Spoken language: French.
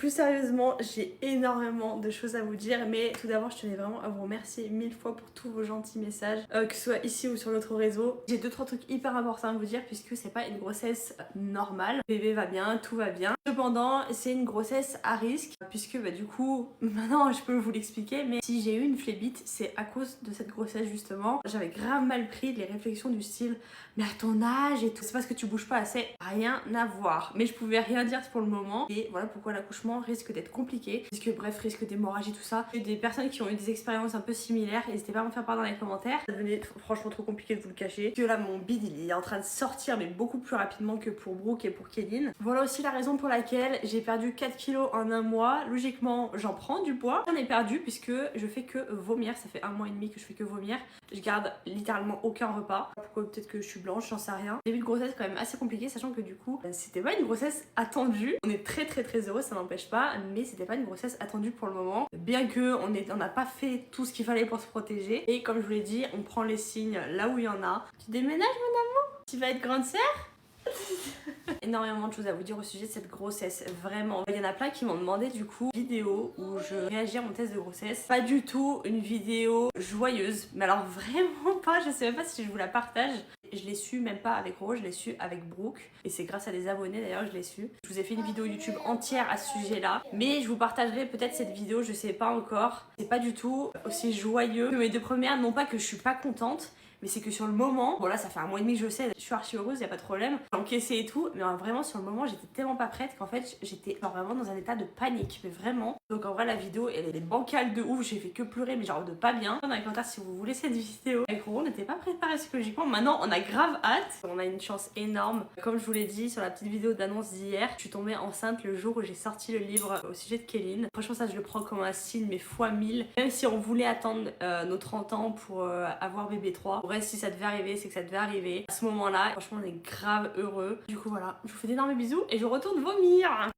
plus sérieusement, j'ai énormément de choses à vous dire, mais tout d'abord je tenais vraiment à vous remercier 1000 fois pour tous vos gentils messages, que ce soit ici ou sur l'autre réseau. J'ai 2-3 trucs hyper importants à vous dire puisque c'est pas une grossesse normale. Le bébé va bien, tout va bien. Cependant, c'est une grossesse à risque puisque du coup, maintenant je peux vous l'expliquer, mais si j'ai eu une phlébite, c'est à cause de cette grossesse justement. J'avais grave mal pris les réflexions du style mais à ton âge et tout, c'est parce que tu bouges pas assez, rien à voir. Mais je pouvais rien dire pour le moment et voilà pourquoi l'accouchement risque d'être compliqué, puisque bref, risque d'hémorragie, tout ça. Il y a des personnes qui ont eu des expériences un peu similaires, n'hésitez pas à me faire part dans les commentaires. Ça devenait franchement trop compliqué de vous le cacher. Parce que là, mon bide, il est en train de sortir, mais beaucoup plus rapidement que pour Brooke et pour Kéline. Voilà aussi la raison pour laquelle j'ai perdu 4 kilos en un mois. Logiquement, j'en prends du poids. J'en ai perdu puisque je fais que vomir. Ça fait 1 mois et demi que je fais que vomir. Je garde littéralement aucun repas. Pourquoi peut-être que je suis blanche, j'en sais rien. Début de grossesse quand même assez compliqué, sachant que du coup, c'était pas une grossesse attendue. On est très heureux, ça n'empêche pas, mais c'était pas une grossesse attendue pour le moment. Bien que on n'a pas fait tout ce qu'il fallait pour se protéger. Et comme je vous l'ai dit, on prend les signes là où il y en a. Tu déménages mon amour? Tu vas être grande sœur? Énormément de choses à vous dire au sujet de cette grossesse, vraiment. Il y en a plein qui m'ont demandé du coup une vidéo où je réagis à mon test de grossesse. Pas du tout une vidéo joyeuse, mais alors vraiment pas, je sais même pas si je vous la partage. Je l'ai su même pas avec Rose, je l'ai su avec Brooke. Et c'est grâce à des abonnés d'ailleurs je l'ai su. Je vous ai fait une vidéo YouTube entière à ce sujet là. Mais je vous partagerai peut-être cette vidéo, je sais pas encore. C'est pas du tout aussi joyeux que mes 2 premières, non pas que je suis pas contente. Mais c'est que sur le moment, bon là ça fait 1 mois et demi que je sais, je suis archi heureuse, y a pas de problème. J'ai encaissé et tout, mais vraiment sur le moment j'étais tellement pas prête qu'en fait j'étais vraiment dans un état de panique, mais vraiment. Donc en vrai la vidéo elle est bancale de ouf, j'ai fait que pleurer mais genre de pas bien. Dans les commentaires si vous voulez cette vidéo. Avec Roro on n'était pas préparé psychologiquement, maintenant on a grave hâte. On a une chance énorme. Comme je vous l'ai dit sur la petite vidéo d'annonce d'hier, je suis tombée enceinte le jour où j'ai sorti le livre au sujet de Kéline. Franchement ça je le prends comme un signe mais fois 1000. Même si on voulait attendre nos 30 ans pour avoir bébé 3. Bref, si ça devait arriver, c'est que ça devait arriver. À ce moment-là, franchement, on est grave heureux. Du coup, voilà, je vous fais d'énormes bisous et je retourne vomir.